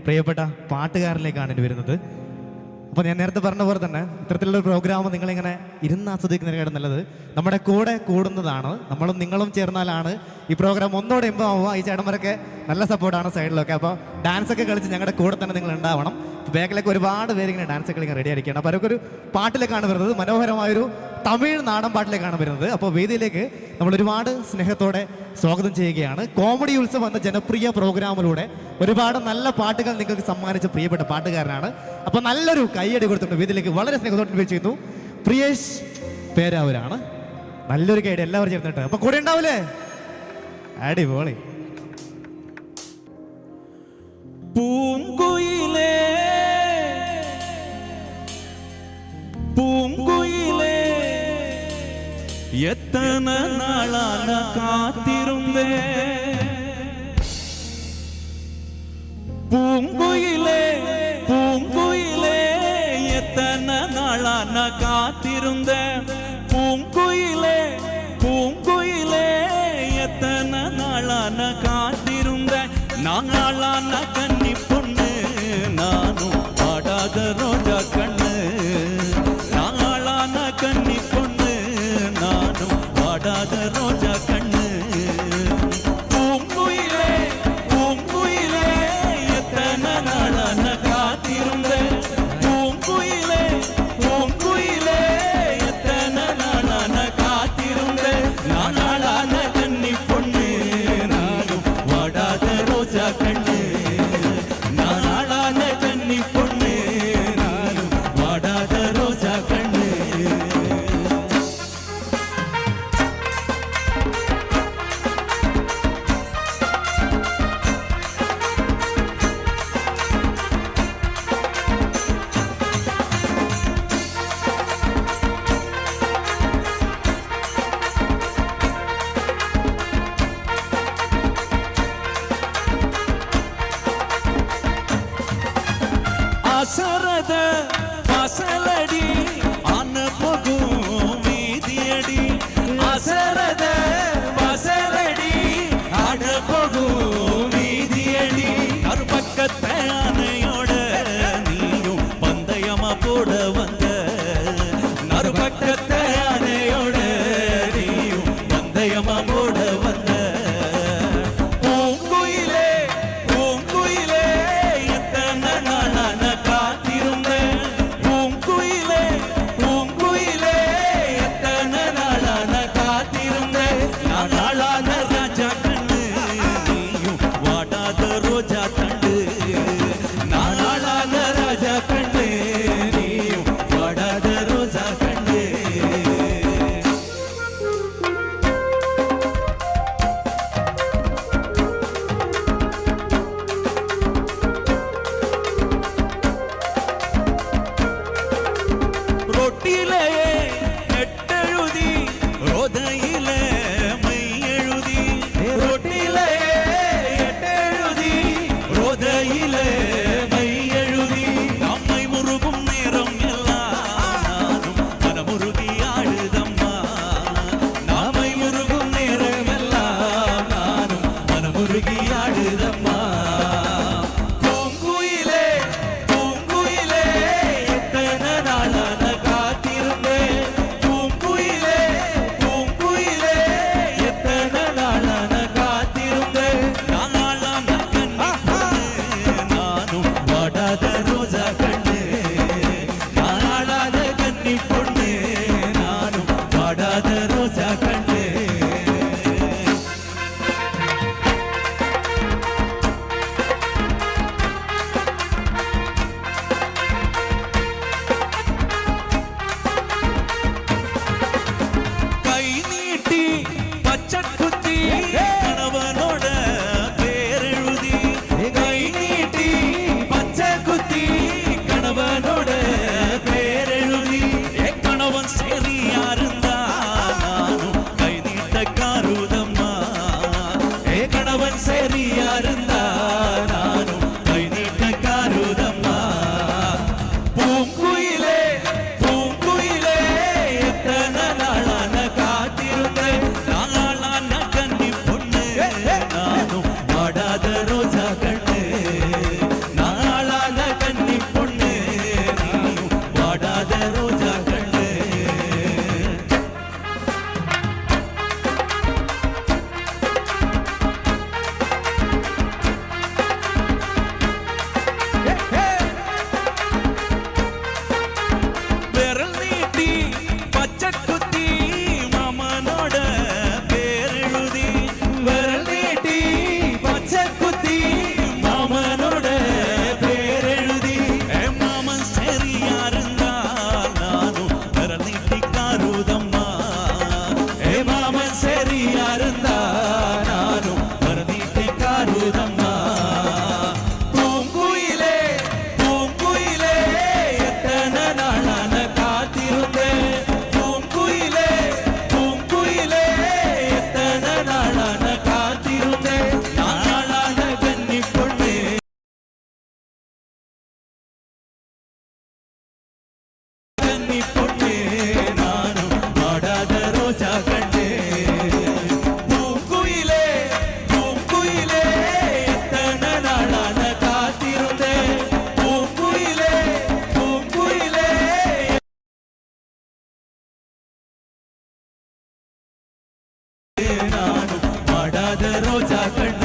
പ്രിയപ്പെട്ട പാട്ടുകാരിലേക്കാണ് ഇനി വരുന്നത്. അപ്പോൾ ഞാൻ നേരത്തെ പറഞ്ഞ പോലെ തന്നെ ഇത്തരത്തിലുള്ള പ്രോഗ്രാം നിങ്ങളിങ്ങനെ ഇരുന്ന് ആസ്വദിക്കുന്നതിനേക്കാളും നല്ലത് നമ്മുടെ കൂടെ കൂടുന്നതാണ്. നമ്മളും നിങ്ങളും ചേർന്നാലാണ് ഈ പ്രോഗ്രാം ഒന്നുകൂടെ ഇമ്പാവുക. ഈ ചേട്ടന്മാരൊക്കെ നല്ല സപ്പോർട്ടാണ് സൈഡിലൊക്കെ. അപ്പോൾ ഡാൻസൊക്കെ കളിച്ച് ഞങ്ങളുടെ കൂടെ തന്നെ നിങ്ങൾ ഉണ്ടാവണം. ബാക്കിലൊക്കെ ഒരുപാട് പേര് ഇങ്ങനെ ഡാൻസ് കളിക്കാൻ റെഡി ആയിരിക്കുകയാണ്. അപ്പോൾ അവരൊക്കെ ഒരു പാട്ടിലേക്കാണ് വരുന്നത്, മനോഹരമായൊരു തമിഴ് നാടൻ പാട്ടിലേക്കാണ് വരുന്നത്. അപ്പോൾ വേദിയിലേക്ക് നമ്മൾ ഒരുപാട് സ്നേഹത്തോടെ സ്വാഗതം ചെയ്യുകയാണ്. കോമഡി ഉത്സവം എന്ന ജനപ്രിയ പ്രോഗ്രാമിലൂടെ ഒരുപാട് നല്ല പാട്ടുകൾ നിങ്ങൾക്ക് സമ്മാനിച്ച പ്രിയപ്പെട്ട പാട്ടുകാരനാണ്. അപ്പോൾ നല്ലൊരു കൈയടി കൊടുത്തിട്ടുണ്ട്. വേദിയിലേക്ക് വളരെ സ്നേഹത്തോടെ ഇൻവൈറ്റ് ചെയ്യുന്നു. പ്രിയേഷ് പേരാവൂരാണ്. നല്ലൊരു കൈയടി എല്ലാവരും ചേർന്നിട്ട്. അപ്പോൾ കൂടെ ഉണ്ടാവില്ലേ? അടിപൊളി. പൂങ്കുയിലേ பூங்குயிலே எத்தனை நாளான காத்திருந்தே பூங்குயிலே பூங்குயிலே எத்தனை நாளான காத்திருந்தே பூங்குயிலே பூங்குயிலே எத்தனை நாளான காத்திருந்தே நாளான கன்னி பொண்ணு நானும் பாடாத ரோஜா கண்ணு கன்னி பொண்ணு நானும் வாடாத ரோஜா கண்ணு பூங்குயிலே பூங்குயிலே எத்தனை நாளான காத்திருந்தேன் பூங்குயிலே பூங்குயிலே எத்தனை நாளான காத்திருந்தேன் நாளான கன்னி பொண்ணு நானும் வாடாத ரோஜா கண்ணு நாளான கன்னி பொண்ணு நானும் வாடாத ரோஜா கண்ணு அசரத அசலடி அனுபகும் வீதியடி அசரத அசலடி அனுபகும் வீதியடி கருப்பக்கத்தை ஆனையோட நீயும் பந்தயமா போட வந்த நறுபக்கத்தை ஆனையோட நீயும் பந்தயமா போட வந்த பூங்குயிலே பூங்குயிலே எத்தனை நாளான அது ரோஜா கண்ணு